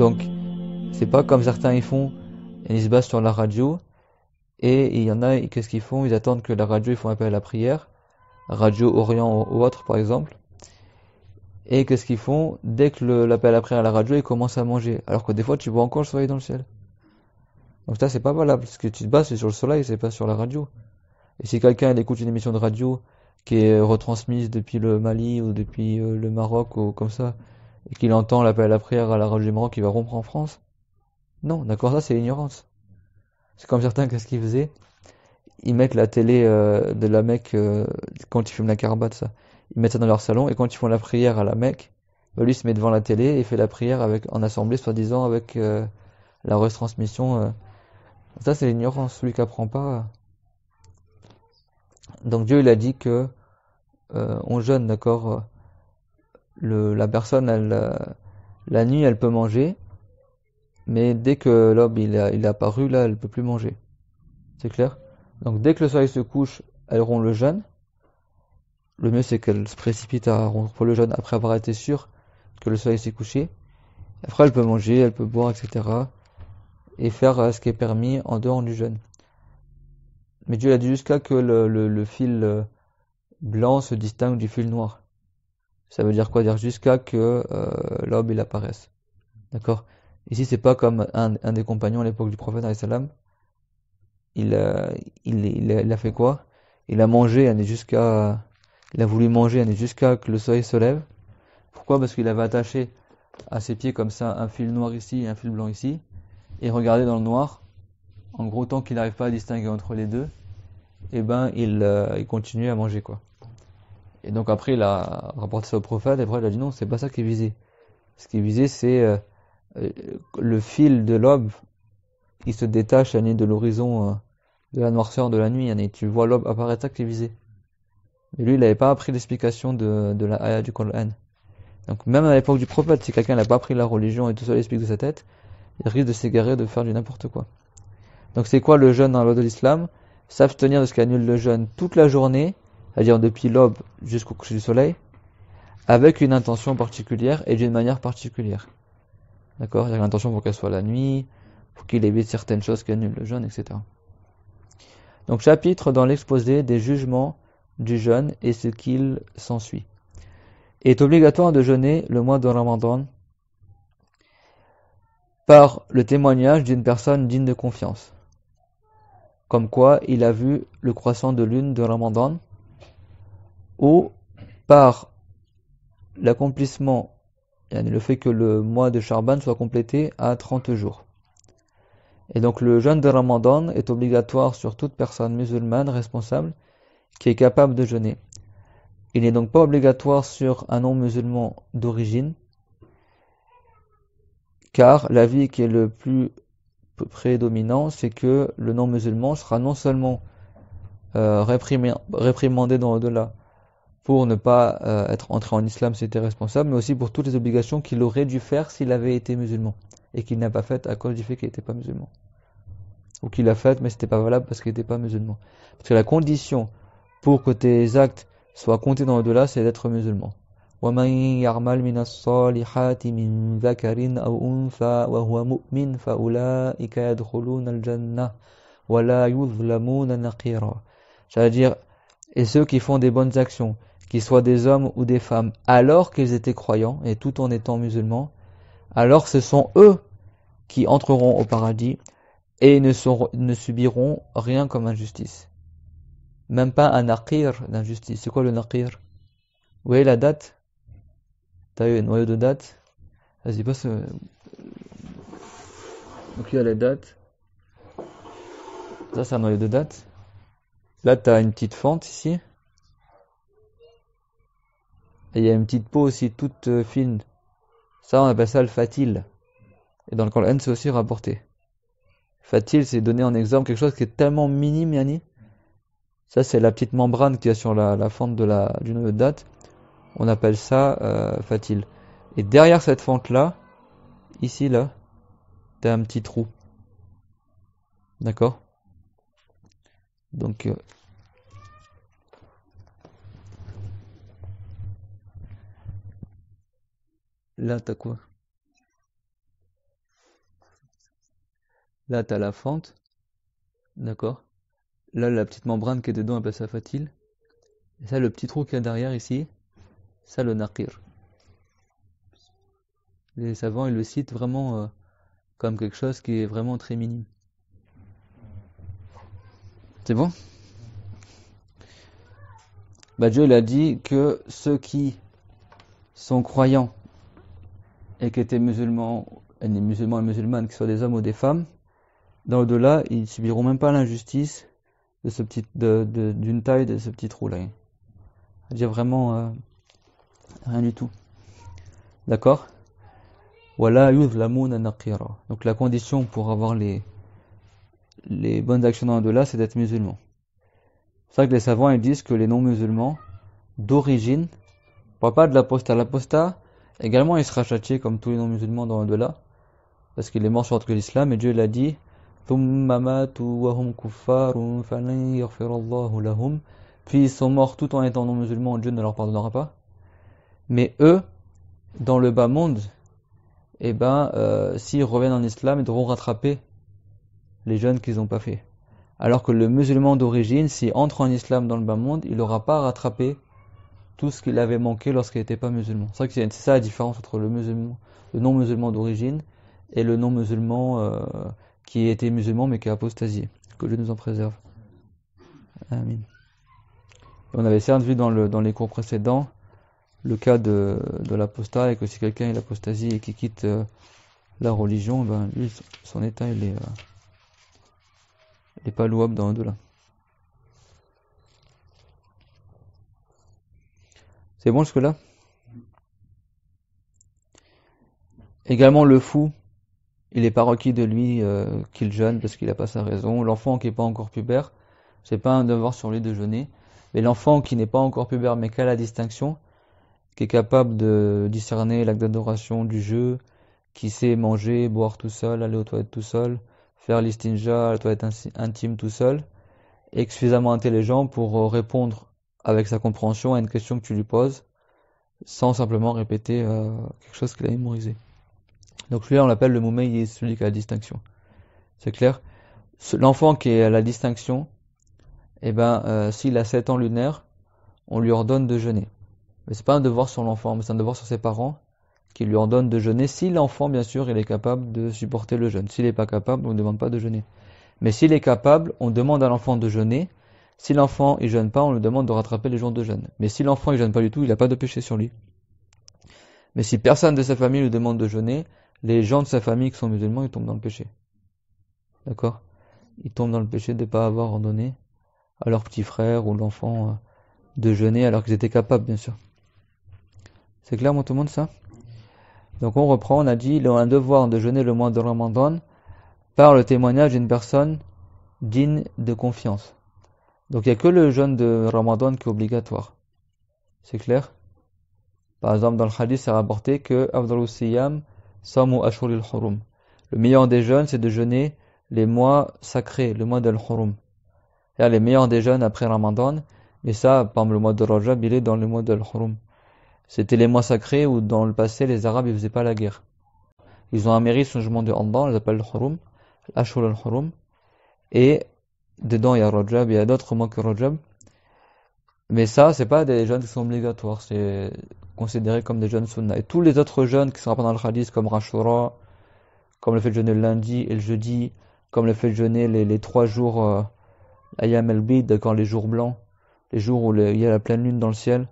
Donc, c'est pas comme certains ils font, et ils se basent sur la radio, et il y en a, qu'est-ce qu'ils font? Ils attendent que la radio, ils font appel à la prière, Radio Orient ou autre par exemple, et qu'est-ce qu'ils font? Dès que l'appel à la prière à la radio, ils commencent à manger, alors que des fois tu vois encore le soleil dans le ciel. Donc ça c'est pas valable, ce que tu te bases c'est sur le soleil, c'est pas sur la radio. Et si quelqu'un il écoute une émission de radio qui est retransmise depuis le Mali ou depuis le Maroc ou comme ça, et qu'il entend l'appel à la prière à la radio du Maroc, il va rompre en France? Non, d'accord, ça c'est l'ignorance. C'est comme certains, qu'est-ce qu'ils faisaient? Ils mettent la télé de la Mecque quand ils fument la Kaaba, ça. Ils mettent ça dans leur salon et quand ils font la prière à la Mecque, bah, lui il se met devant la télé et fait la prière avec en assemblée, soi-disant avec la retransmission. Ça c'est l'ignorance, celui qui apprend pas. Donc Dieu il a dit que on jeûne, d'accord. La personne, la nuit elle peut manger, mais dès que l'aube il est apparu, là elle peut plus manger. C'est clair? Donc dès que le soleil se couche, elle rompt le jeûne. Le mieux c'est qu'elle se précipite à rompre le jeûne après avoir été sûre que le soleil s'est couché. Après elle peut manger, elle peut boire, etc. Et faire ce qui est permis en dehors du jeûne. Mais Dieu a dit jusqu'à que le fil blanc se distingue du fil noir. Ça veut dire quoi? Dire jusqu'à que l'aube il apparaisse. D'accord? Ici c'est pas comme un des compagnons à l'époque du prophète alayhi salam. Il, il a fait quoi? Il a mangé, il a voulu manger jusqu'à que le soleil se lève. Pourquoi? Parce qu'il avait attaché à ses pieds comme ça un fil noir ici et un fil blanc ici. Et regardait dans le noir. En gros, tant qu'il n'arrive pas à distinguer entre les deux, et ben il continue à manger quoi. Et donc après il a rapporté ça au prophète et après il a dit non, c'est pas ça qui est visé. Ce qui est visé c'est euh, le fil de l'aube, il se détache de l'horizon de la noirceur de la nuit, et tu vois l'aube apparaître, ça qui est visé. Mais lui il n'avait pas appris l'explication de la ayah du Coran. Donc même à l'époque du prophète, si quelqu'un n'a pas appris la religion et tout ça l'explique de sa tête, il risque de s'égarer, de faire du n'importe quoi. Donc c'est quoi le jeûne dans la loi de l'islam? S'abstenir de ce qui annule le jeûne toute la journée, c'est-à-dire depuis l'aube jusqu'au coucher du soleil, avec une intention particulière et d'une manière particulière. D'accord? Il y a l'intention pour qu'elle soit la nuit, pour qu'il évite certaines choses qui annulent le jeûne, etc. Donc chapitre dans l'exposé des jugements du jeûne et ce qu'il s'ensuit. Il est obligatoire de jeûner le mois de Ramadan par le témoignage d'une personne digne de confiance. Comme quoi il a vu le croissant de lune de Ramadan, ou par l'accomplissement, le fait que le mois de Charban soit complété à 30 jours. Et donc le jeûne de Ramadan est obligatoire sur toute personne musulmane responsable qui est capable de jeûner. Il n'est donc pas obligatoire sur un non-musulman d'origine, car l'avis qui est le plus prédominant, c'est que le non-musulman sera non seulement réprimandé dans l'au-delà pour ne pas être entré en islam s'il était responsable, mais aussi pour toutes les obligations qu'il aurait dû faire s'il avait été musulman, et qu'il n'a pas faites à cause du fait qu'il n'était pas musulman. Ou qu'il a faites, mais c'était pas valable parce qu'il n'était pas musulman. Parce que la condition pour que tes actes soient comptés dans l'au-delà, c'est d'être musulman. وَمَنْ يَعْمَلْ مِنَ الصَّالِحَاتِ مِنْ ذَكَرٍ أَوْ أُنْثَى وَهُوَ مُؤْمِنٌ فَأُولَئِكَ يَدْخُلُونَ الْجَنَّةَ وَلَا يُظْلَمُونَ نَقِيرًا. C'est-à-dire, et ceux qui font des bonnes actions, qu'ils soient des hommes ou des femmes, alors qu'ils étaient croyants, et tout en étant musulmans, alors ce sont eux qui entreront au paradis, et ne subiront rien comme injustice. Même pas un naqir d'injustice. C'est quoi le naqir? Vous voyez la date? T'as eu un noyau de date? Vas-y, passe. Donc il y a les dates. Ça c'est un noyau de date. Là t'as une petite fente ici. Et il y a une petite peau aussi toute fine. Ça on appelle ça le fatil. Et dans le Coran c'est aussi rapporté. Fatil c'est donner en exemple quelque chose qui est tellement minime, Yani. Ça c'est la petite membrane qu'il y a sur la fente du noyau de date. On appelle ça fatil. Et derrière cette fente là, ici là, t'as un petit trou. D'accord? Donc là t'as quoi? Là, t'as la fente, d'accord? Là, la petite membrane qui est dedans, elle passe à fatil. Et ça, le petit trou qu'il y a derrière ici, ça, le naqir. Les savants, ils le citent vraiment comme quelque chose qui est vraiment très minime. C'est bon? Bah, Dieu, il a dit que ceux qui sont croyants et qui étaient musulmans, et les musulmans et musulmanes, que ce soit des hommes ou des femmes, dans l'au-delà, ils subiront même pas l'injustice de ce petit, d'une taille de ce petit trou-là. C'est-à-dire vraiment rien du tout. D'accord? Wala yuzlamuna naqira. Donc la condition pour avoir les bonnes actions dans l'au-delà, c'est d'être musulman. C'est ça que les savants ils disent que les non-musulmans, d'origine, on parle pas de l'apostat. L'apostat, également, il sera châtié comme tous les non-musulmans dans l'au-delà, parce qu'il est mort sur l'islam, et Dieu l'a dit, puis ils sont morts tout en étant non-musulmans, Dieu ne leur pardonnera pas. Mais eux, dans le bas monde, s'ils reviennent en islam, ils devront rattraper les jeûnes qu'ils n'ont pas fait. Alors que le musulman d'origine, s'il entre en islam dans le bas monde, il n'aura pas rattrapé tout ce qu'il avait manqué lorsqu'il n'était pas musulman. C'est ça la différence entre le non-musulman d'origine et le non-musulman qui était musulman mais qui a apostasié. Que Dieu nous en préserve. Amin. On avait certes vu dans les cours précédents le cas de l'apostat, et que si quelqu'un est apostasie et qui quitte la religion, lui, son état il est pas louable dans l'au-delà. C'est bon jusque-là? Également le fou, il n'est pas requis de lui qu'il jeûne parce qu'il n'a pas sa raison. L'enfant qui n'est pas encore pubère, c'est pas un devoir sur lui de jeûner. Mais l'enfant qui n'est pas encore pubère mais qui a la distinction, qui est capable de discerner l'acte d'adoration du jeu, qui sait manger, boire tout seul, aller aux toilettes tout seul, faire l'istinja à la toilette intime tout seul, et suffisamment intelligent pour répondre avec sa compréhension à une question que tu lui poses, sans simplement répéter quelque chose qu'il a mémorisé. Donc celui-là on l'appelle le moumeyi, celui qui a la distinction. C'est clair? L'enfant qui a la distinction, s'il a 7 ans lunaires, on lui ordonne de jeûner. Mais c'est pas un devoir sur l'enfant, mais c'est un devoir sur ses parents qui lui ordonnent de jeûner si l'enfant, bien sûr, il est capable de supporter le jeûne. S'il n'est pas capable, on ne demande pas de jeûner. Mais s'il est capable, on demande à l'enfant de jeûner. Si l'enfant il jeûne pas, on lui demande de rattraper les jours de jeûne. Mais si l'enfant il jeûne pas du tout, il n'a pas de péché sur lui. Mais si personne de sa famille lui demande de jeûner, les gens de sa famille qui sont musulmans, ils tombent dans le péché. D'accord? Ils tombent dans le péché de ne pas avoir ordonné à leur petit frère ou l'enfant de jeûner alors qu'ils étaient capables, bien sûr. C'est clair, tout le monde, ça? Donc on reprend, on a dit, il a un devoir de jeûner le mois de Ramadan par le témoignage d'une personne digne de confiance. Donc il n'y a que le jeûne de Ramadan qui est obligatoire. C'est clair? Par exemple, dans le hadith, c'est rapporté que Afdalus Siyam Samu Ashuril Hurum. Le meilleur des jeûnes, c'est de jeûner les mois sacrés, le mois d'Al-Hurum. C'est-à-dire les meilleurs des jeûnes après Ramadan, mais ça, par exemple, le mois de Rajab, il est dans le mois d'Al-Hurum. C'était les mois sacrés où, dans le passé, les Arabes, ils faisaient pas la guerre. Ils ont un mérite sur le jugement de Allah, on les appelle Al-Hurum, Ashur al-Hurum, et dedans, il y a Rajab, il y a d'autres mois que Rajab. Mais ça, c'est pas des jeûnes qui sont obligatoires, c'est considéré comme des jeûnes sunnah. Et tous les autres jeûnes qui sont rappelés dans le hadith, comme Ashura, comme le fait de jeûner le lundi et le jeudi, comme le fait de jeûner les 3 jours Ayam al-Bid, quand les jours blancs, les jours où il y a la pleine lune dans le ciel,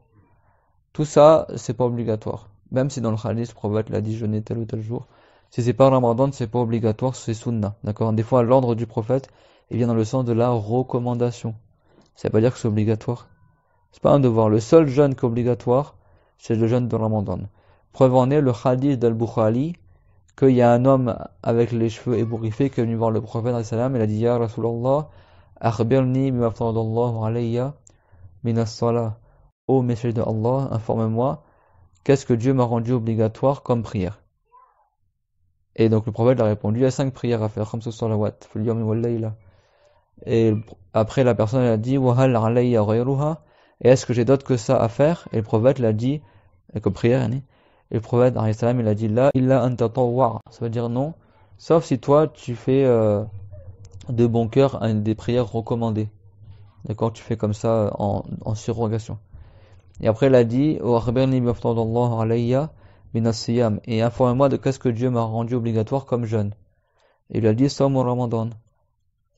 tout ça, c'est pas obligatoire. Même si dans le hadith, le prophète l'a dit jeûner tel ou tel jour. Si c'est pas Ramadan, c'est pas obligatoire, c'est sunnah. D'accord? Des fois, l'ordre du prophète, il vient dans le sens de la recommandation. Ça veut pas dire que c'est obligatoire. C'est pas un devoir. Le seul jeûne qui est obligatoire, c'est le jeûne de Ramadan. Preuve en est le hadith d'Al-Bukhari, qu'il y a un homme avec les cheveux ébouriffés qui est venu voir le prophète, il a dit, Ya Rasulallah, akhbirni bima faradallahu alayya min as-salah. Ô messager de Allah, informe-moi, qu'est-ce que Dieu m'a rendu obligatoire comme prière? Et donc le prophète a répondu, il y a 5 prières à faire, khamsu salawat, fil yawmi wal layla. Et après la personne a dit, wa hal alayya ghayruha, et est-ce que j'ai d'autre que ça à faire? Et le prophète l'a dit, comme prière, et le prophète il a dit, la illa an tatawwa, ça veut dire non, Sauf si toi, tu fais de bon cœur des prières recommandées. D'accord? Tu fais comme ça en surrogation. Et après, il a dit, et informe-moi de qu'est-ce que Dieu m'a rendu obligatoire comme jeûne. Et il a dit, Sawm Ramadan.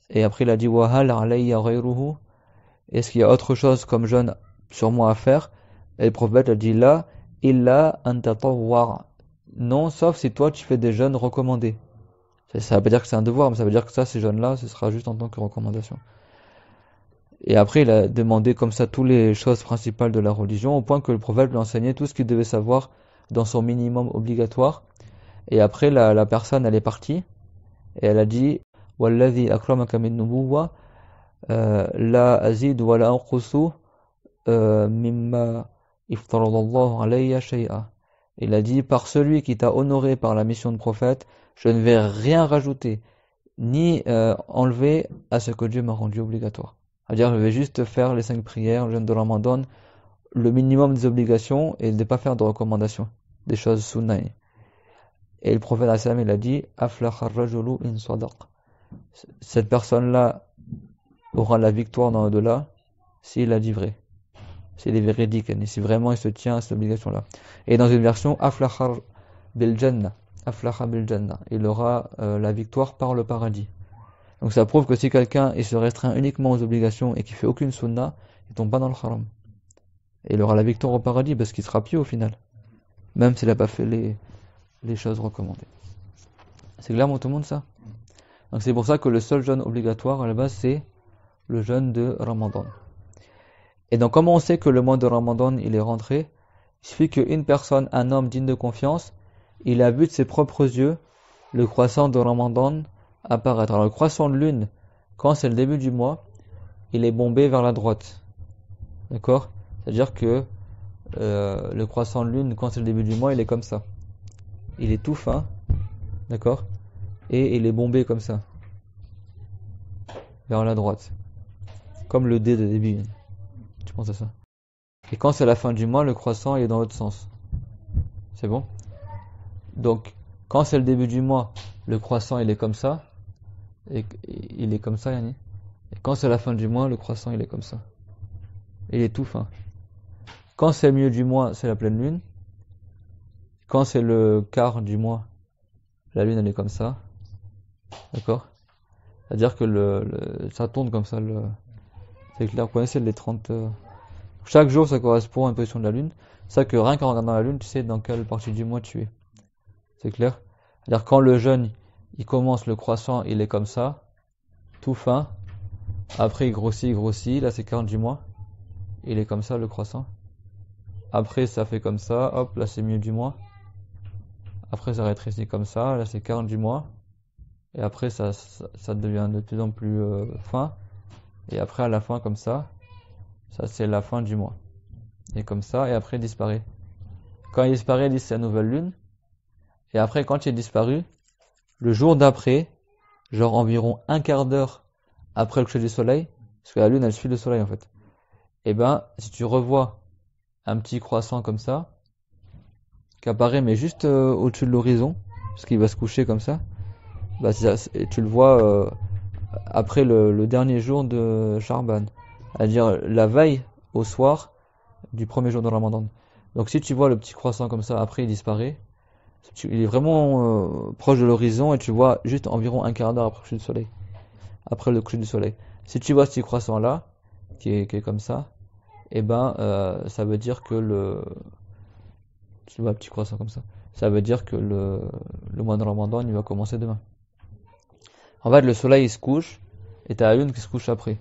Et après, il a dit, Wahal alayya ghayruhu. Est-ce qu'il y a autre chose comme jeûne sur moi à faire? Et le prophète a dit, La illa an tatawwa'. Non, sauf si toi, tu fais des jeûnes recommandés. Ça veut pas dire que c'est un devoir, mais ça veut dire que ça, ces jeûnes-là, ce sera juste en tant que recommandation. Et après, il a demandé comme ça toutes les choses principales de la religion, au point que le prophète lui enseignait tout ce qu'il devait savoir dans son minimum obligatoire. Et après, la personne, elle est partie, et elle a dit, Walladhi akramaka min nubuwwa, la azid wa la anqusu mimma iftaradallahu alayya shay'a. Il a dit, par celui qui t'a honoré par la mission de prophète, je ne vais rien rajouter, ni enlever à ce que Dieu m'a rendu obligatoire. C'est-à-dire, je vais juste faire les 5 prières, le jeûne de Ramadan, le minimum des obligations et ne pas faire de recommandations, des choses sunnaï. Et le prophète il a dit, Aflaha ar-rajulu in sadaq. Cette personne-là aura la victoire dans l'au-delà s'il a dit vrai. S'il est véridique, et si vraiment il se tient à cette obligation-là. Et dans une version, Aflaha bil jannah. Aflaha bil jannah. Il aura la victoire par le paradis. Donc ça prouve que si quelqu'un il se restreint uniquement aux obligations et qu'il fait aucune sunna, il tombe pas dans le haram. Et il aura la victoire au paradis parce qu'il sera pieux au final. Même s'il n'a pas fait les choses recommandées. C'est clair pour tout le monde ça? Donc c'est pour ça que le seul jeûne obligatoire à la base c'est le jeûne de Ramadan. Et donc comment on sait que le mois de Ramadan il est rentré? Il suffit qu'une personne, un homme digne de confiance, il a vu de ses propres yeux le croissant de Ramadan apparaître. Alors le croissant de lune, quand c'est le début du mois, il est bombé vers la droite. D'accord? C'est-à-dire que le croissant de lune, quand c'est le début du mois, il est comme ça. Il est tout fin, d'accord? Et il est bombé comme ça, vers la droite. Comme le dé de début. Tu penses à ça? Et quand c'est la fin du mois, le croissant il est dans l'autre sens. C'est bon? Donc, quand c'est le début du mois, le croissant il est comme ça. Et il est comme ça, Yanni. Et quand c'est la fin du mois, le croissant il est comme ça. Il est tout fin. Quand c'est le milieu du mois, c'est la pleine lune. Quand c'est le quart du mois, la lune elle est comme ça. D'accord? C'est-à-dire que ça tourne comme ça. C'est clair, vous connaissez les 30... Chaque jour ça correspond à une position de la lune. C'est ça que rien qu'en regardant la lune, tu sais dans quelle partie du mois tu es. C'est clair? C'est-à-dire quand le jeûne, il commence, le croissant, il est comme ça, tout fin. Après il grossit, là c'est 40 du mois. Il est comme ça le croissant. Après ça fait comme ça, hop, là c'est milieu du mois. Après ça rétrécit comme ça, là c'est 40 du mois. Et après ça devient de plus en plus fin. Et après à la fin comme ça c'est la fin du mois. Et comme ça, et après il disparaît. Quand il disparaît, il dit c'est la nouvelle lune. Et après quand il est disparu, le jour d'après, genre environ un quart d'heure après le coucher du soleil, parce que la lune elle suit le soleil en fait. Et ben si tu revois un petit croissant comme ça, qui apparaît mais juste au-dessus de l'horizon, parce qu'il va se coucher comme ça, bah tu le vois après le dernier jour de Charban, c'est-à-dire la veille au soir du premier jour de Ramadan. Donc si tu vois le petit croissant comme ça, après il disparaît, il est vraiment proche de l'horizon et tu vois juste environ un quart d'heure après le coucher du soleil. Après le coucher du soleil. Si tu vois ce petit croissant là, qui est comme ça, et ben ça veut dire que tu vois un petit croissant comme ça, ça veut dire que le mois de Ramadan il va commencer demain. En fait le soleil il se couche et t'as la lune qui se couche après.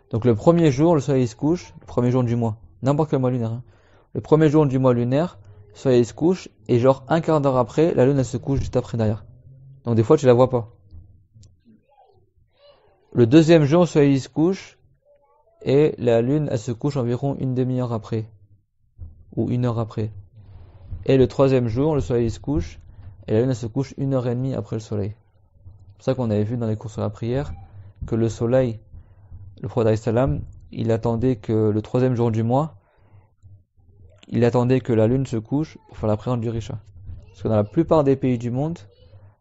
Donc le premier jour le soleil il se couche, le premier jour du mois, n'importe quel mois lunaire. Hein. Le premier jour du mois lunaire, le soleil il se couche et genre un quart d'heure après, la lune elle se couche juste après derrière. Donc des fois tu la vois pas. Le deuxième jour le soleil il se couche et la lune elle se couche environ une demi-heure après ou une heure après. Et le troisième jour le soleil il se couche et la lune elle se couche 1 heure et demie après le soleil. C'est pour ça qu'on avait vu dans les cours sur la prière que le soleil, le prophète salam, il attendait que le troisième jour du mois, il attendait que la lune se couche pour faire la prière du Risha. Parce que dans la plupart des pays du monde,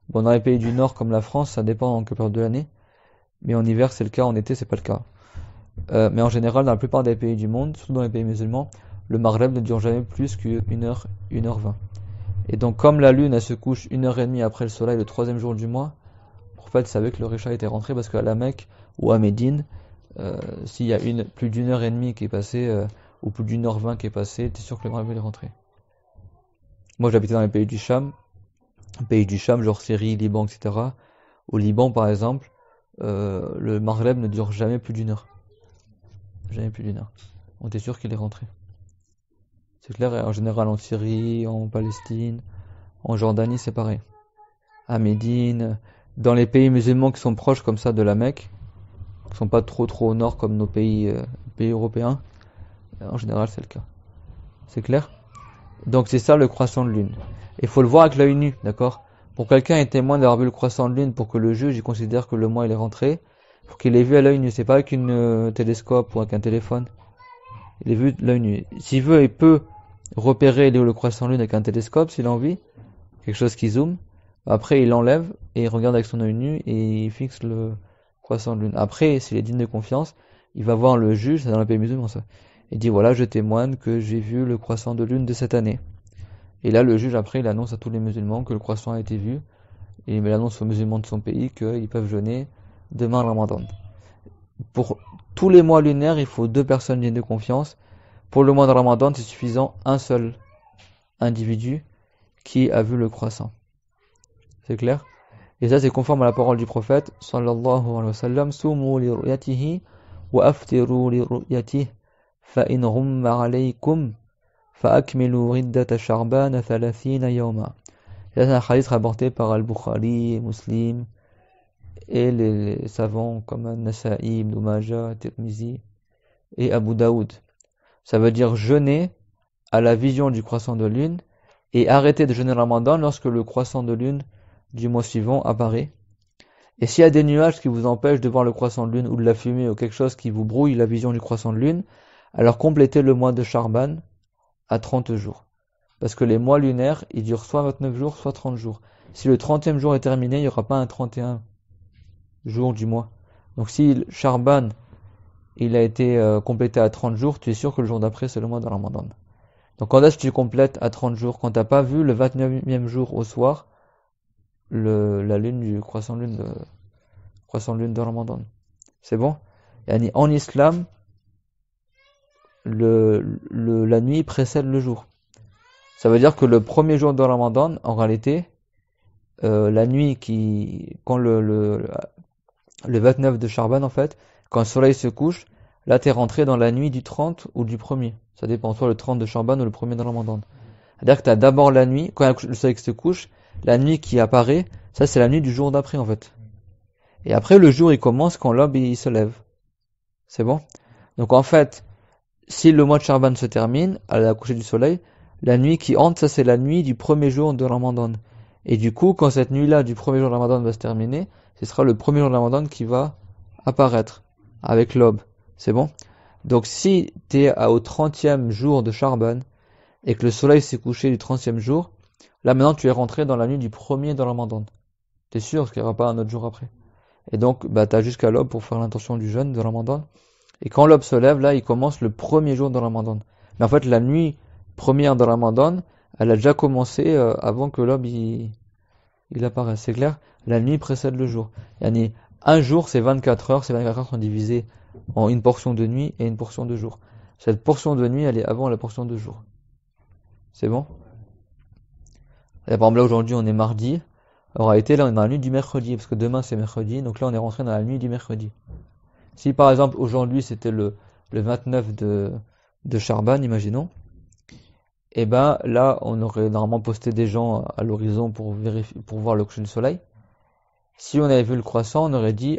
Bon, dans les pays du Nord comme la France, ça dépend en quelle période de l'année. Mais en hiver, c'est le cas, en été, c'est pas le cas. Mais en général, dans la plupart des pays du monde, surtout dans les pays musulmans, le Maghreb ne dure jamais plus qu'une heure, 1h20. Et donc, comme la lune, elle se couche 1h30 après le soleil, le troisième jour du mois, le prophète savait que le Richa était rentré parce qu'à la Mecque ou à Médine, s'il y a plus d'une heure et demie qui est passée, ou plus d'1h20 qui est passée, t'es sûr que le Maghreb est rentré. Moi, j'habitais dans les pays du Cham, genre Syrie, Liban, etc. Au Liban, par exemple, le Maghreb ne dure jamais plus d'une heure. Jamais plus d'une heure. On était sûr qu'il est rentré. C'est clair, et en général en Syrie, en Palestine, en Jordanie, c'est pareil. À Médine, dans les pays musulmans qui sont proches comme ça de la Mecque, qui sont pas trop au nord comme nos pays européens, en général c'est le cas. C'est clair? Donc c'est ça le croissant de lune. Il faut le voir avec l'œil nu, d'accord? Pour quelqu'un est témoin d'avoir vu le croissant de lune, pour que le juge il considère que le mois il est rentré, pour qu'il ait vu à l'œil nu, c'est pas avec une télescope ou avec un téléphone. Il est vu de l'œil nu. S'il veut, il peut repérer le croissant de lune avec un télescope s'il a envie, quelque chose qui zoome. Après il l'enlève et il regarde avec son œil nu et il fixe le croissant de lune. Après, s'il est digne de confiance, il va voir le juge, c'est dans le pays musulman ça. Il dit voilà, je témoigne que j'ai vu le croissant de lune de cette année. Et là, le juge, après, il annonce à tous les musulmans que le croissant a été vu. Et il annonce aux musulmans de son pays qu'ils peuvent jeûner demain le Ramadan. Pour tous les mois lunaires, il faut 2 personnes dignes de confiance. Pour le mois de Ramadan, c'est suffisant un seul individu qui a vu le croissant. C'est clair? Et ça, c'est conforme à la parole du prophète, sallallahu alayhi wa sallam, Sumu li ru'yatihi wa aftiru li ru'yatihi, fa in ghumma alaykum, fa akmilu riddata sha'ban 30 yawma. C'est un hadith rapporté par Al-Bukhari, Muslim, et les savants comme Nasa'i, Ibn Majah, Tirmizi et Abu Daoud. Ça veut dire jeûner à la vision du croissant de lune et arrêter de jeûner le Ramadan lorsque le croissant de lune du mois suivant apparaît. Et s'il y a des nuages qui vous empêchent de voir le croissant de lune ou de la fumée ou quelque chose qui vous brouille la vision du croissant de lune, alors complétez le mois de Charban à 30 jours. Parce que les mois lunaires, ils durent soit 29 jours, soit 30 jours. Si le 30e jour est terminé, il n'y aura pas un 31 jour du mois. Donc si Charban, il a été complété à 30 jours, tu es sûr que le jour d'après, c'est le mois de Ramadan. Donc quand est-ce que tu complètes à 30 jours? Quand tu n'as pas vu le 29e jour au soir, la lune du croissant de lune de Ramadan. C'est bon? Yani, en islam, la nuit précède le jour. Ça veut dire que le premier jour de Ramadan, en réalité, la nuit quand le 29 de Charban, en fait, quand le soleil se couche, là t'es rentré dans la nuit du 30 ou du premier. Ça dépend, soit le 30 de Charban ou le premier de Ramadan. C'est-à-dire que t'as d'abord la nuit, quand le soleil se couche, la nuit qui apparaît, ça c'est la nuit du jour d'après, en fait. Et après, le jour il commence quand l'aube il se lève. C'est bon? Donc en fait, si le mois de Charban se termine, à la coucher du soleil, la nuit qui hante, ça c'est la nuit du premier jour de Ramadan. Et du coup, quand cette nuit-là du premier jour de Ramadan va se terminer, ce sera le premier jour de Ramadan qui va apparaître avec l'aube. C'est bon? Donc si tu es au 30e jour de Charban et que le soleil s'est couché du 30e jour, là maintenant tu es rentré dans la nuit du premier de Ramadan. T'es sûr qu'il n'y aura pas un autre jour après. Et donc tu as jusqu'à l'aube pour faire l'intention du jeûne de Ramadan. Et quand l'aube se lève, là il commence le premier jour de Ramadan. Mais en fait la nuit première de Ramadan, elle a déjà commencé avant que l'aube il apparaisse. C'est clair? La nuit précède le jour. Yani, un jour c'est 24 heures, ces 24 heures sont divisées en une portion de nuit et une portion de jour. Cette portion de nuit, elle est avant la portion de jour. C'est bon? Et par exemple là aujourd'hui on est mardi, en réalité là on est dans la nuit du mercredi, parce que demain c'est mercredi, donc là on est rentré dans la nuit du mercredi. Si par exemple aujourd'hui c'était le 29 de Charban, imaginons, et ben là on aurait normalement posté des gens à l'horizon pour voir le coucher du soleil. Si on avait vu le croissant, on aurait dit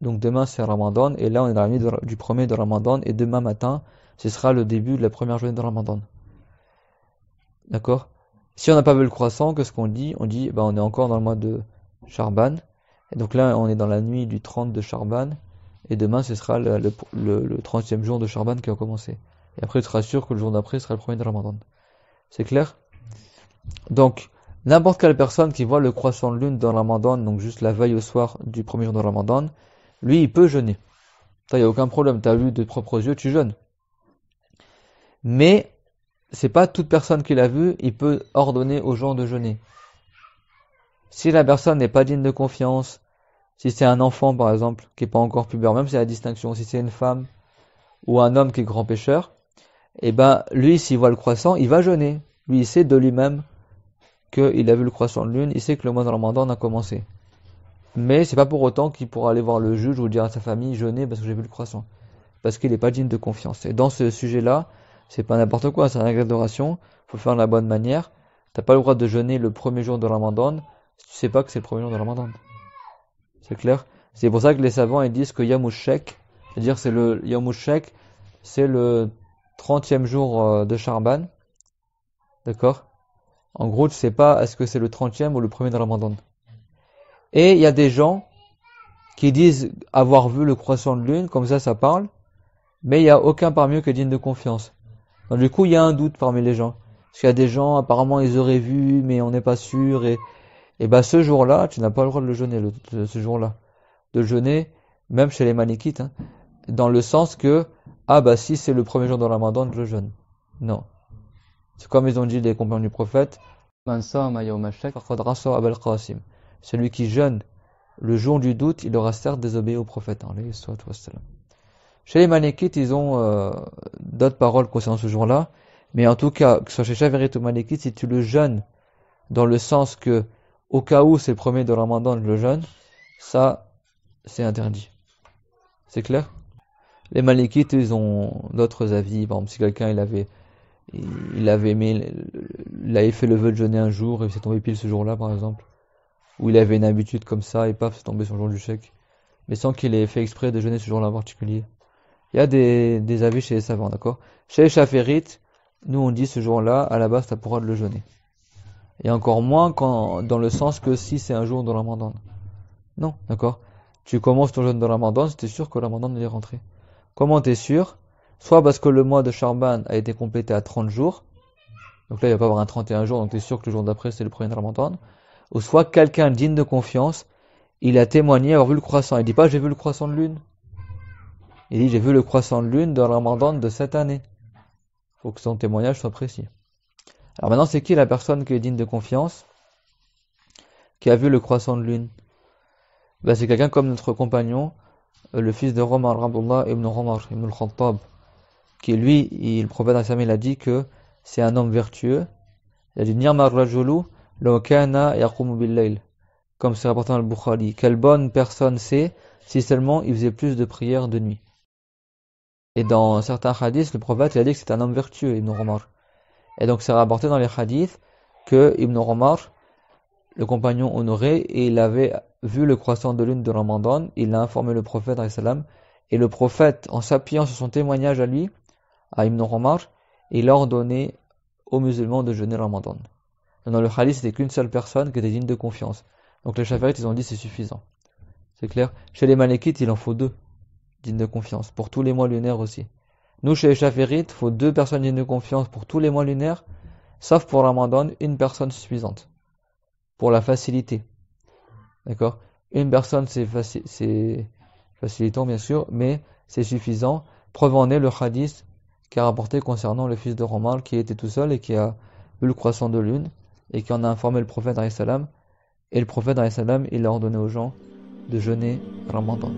donc demain c'est Ramadan, et là on est dans la nuit du premier de Ramadan, et demain matin ce sera le début de la première journée de Ramadan. D'accord? Si on n'a pas vu le croissant, qu'est-ce qu'on dit? On dit on est encore dans le mois de Charban, et donc là on est dans la nuit du 30 de Charban, et demain ce sera le 30e jour de Charban qui va commencer. Et après tu seras sûr que le jour d'après sera le premier de Ramadan. C'est clair? Donc N'importe quelle personne qui voit le croissant de lune dans le Ramadan, donc juste la veille au soir du premier jour de Ramadan, lui, il peut jeûner. Ça, y a aucun problème. T'as vu de propres yeux, tu jeûnes. Mais, c'est pas toute personne qui l'a vu, il peut ordonner aux gens de jeûner. Si la personne n'est pas digne de confiance, si c'est un enfant, par exemple, qui est pas encore pubère, même si c'est la distinction, si c'est une femme, ou un homme qui est grand pécheur, eh ben, lui, s'il voit le croissant, il va jeûner. Lui, il sait de lui-même qu'il a vu le croissant de lune, il sait que le mois de Ramadan a commencé. Mais c'est pas pour autant qu'il pourra aller voir le juge ou dire à sa famille jeûner parce que j'ai vu le croissant. Parce qu'il n'est pas digne de confiance. Et dans ce sujet-là, c'est pas n'importe quoi, c'est un acte d'adoration, faut faire de la bonne manière. T'as pas le droit de jeûner le premier jour de Ramadan si tu sais pas que c'est le premier jour de Ramadan. C'est clair? C'est pour ça que les savants ils disent que Yom Shek, c'est-à-dire c'est le Yom Shek, c'est le 30e jour de Charban. D'accord? En gros, tu sais pas est-ce que c'est le 30e ou le premier de Ramadan. Et il y a des gens qui disent avoir vu le croissant de lune, comme ça parle, mais il n'y a aucun parmi eux qui est digne de confiance. Donc du coup, il y a un doute parmi les gens. Parce qu'il y a des gens, apparemment, ils auraient vu, mais on n'est pas sûr. Et bah ce jour-là, tu n'as pas le droit de le jeûner, ce jour-là. De jeûner, même chez les Malikites, hein, dans le sens que, ah bah si c'est le premier jour de Ramadan, je jeûne. Non. C'est comme ils ont dit les compagnons du prophète, celui qui jeûne le jour du doute, il aura certes désobéi au prophète. Chez les Malikites, ils ont d'autres paroles concernant ce jour-là, mais en tout cas, que ce soit chez Shafi'it ou Malikites, si tu le jeûnes dans le sens que, au cas où c'est le premier de Ramadan, je le jeûne, ça, c'est interdit. C'est clair? Les Malikites, ils ont d'autres avis. Par exemple, si quelqu'un il avait fait le vœu de jeûner un jour et il s'est tombé pile ce jour-là, par exemple, ou il avait une habitude comme ça et paf, c'est tombé sur le jour du chèque, mais sans qu'il ait fait exprès de jeûner ce jour-là en particulier. Il y a des avis chez les savants, d'accord? Chez les Chaférites, nous on dit ce jour-là, à la base, t'as pas le droit de le jeûner. Et encore moins dans le sens que si c'est un jour de Ramadan. Non, d'accord? Tu commences ton jeûne de Ramadan, si t'es sûr que le Ramadan est rentré. Comment t'es sûr? Soit parce que le mois de Charban a été complété à 30 jours, donc là il va pas avoir un 31 jours, donc t'es sûr que le jour d'après c'est le premier de Ramadan, ou soit quelqu'un digne de confiance, il a témoigné avoir vu le croissant. Il dit pas j'ai vu le croissant de lune. Il dit j'ai vu le croissant de lune de Ramadan de cette année. Faut que son témoignage soit précis. Alors maintenant c'est qui la personne qui est digne de confiance, qui a vu le croissant de lune? Ben, c'est quelqu'un comme notre compagnon, le fils de Omar, Abdullah ibn Omar ibn al-Khattab, qui lui, le prophète il a dit que c'est un homme vertueux. Il a dit Ni'mar rajulu law kana yaqumu bil-layl, comme c'est rapporté dans le Bukhari. Quelle bonne personne c'est si seulement il faisait plus de prières de nuit. Et dans certains hadiths, le prophète il a dit que c'est un homme vertueux, Ibn Omar. Et donc c'est rapporté dans les hadiths que Ibn Omar, le compagnon honoré, et il avait vu le croissant de lune de Ramadan, il a informé le prophète et le prophète, en s'appuyant sur son témoignage à lui, à Ibn Omar, il a ordonné aux musulmans de jeûner Ramadan. Dans le hadith, c'était qu'une seule personne qui était digne de confiance. Donc les Chaférites, ils ont dit c'est suffisant. C'est clair? Chez les Malikites, il en faut 2 dignes de confiance, pour tous les mois lunaires aussi. Nous, chez les Chaférites, il faut 2 personnes dignes de confiance pour tous les mois lunaires, sauf pour Ramadan, une personne suffisante. Pour la facilité. D'accord? Une personne, c'est facilitant, bien sûr, mais c'est suffisant. Preuve en est le hadith qui a rapporté concernant le fils de Omar qui était tout seul et qui a vu le croissant de lune et qui en a informé le prophète alayhi salam. Et le prophète alayhi salam, il a ordonné aux gens de jeûner Ramadan.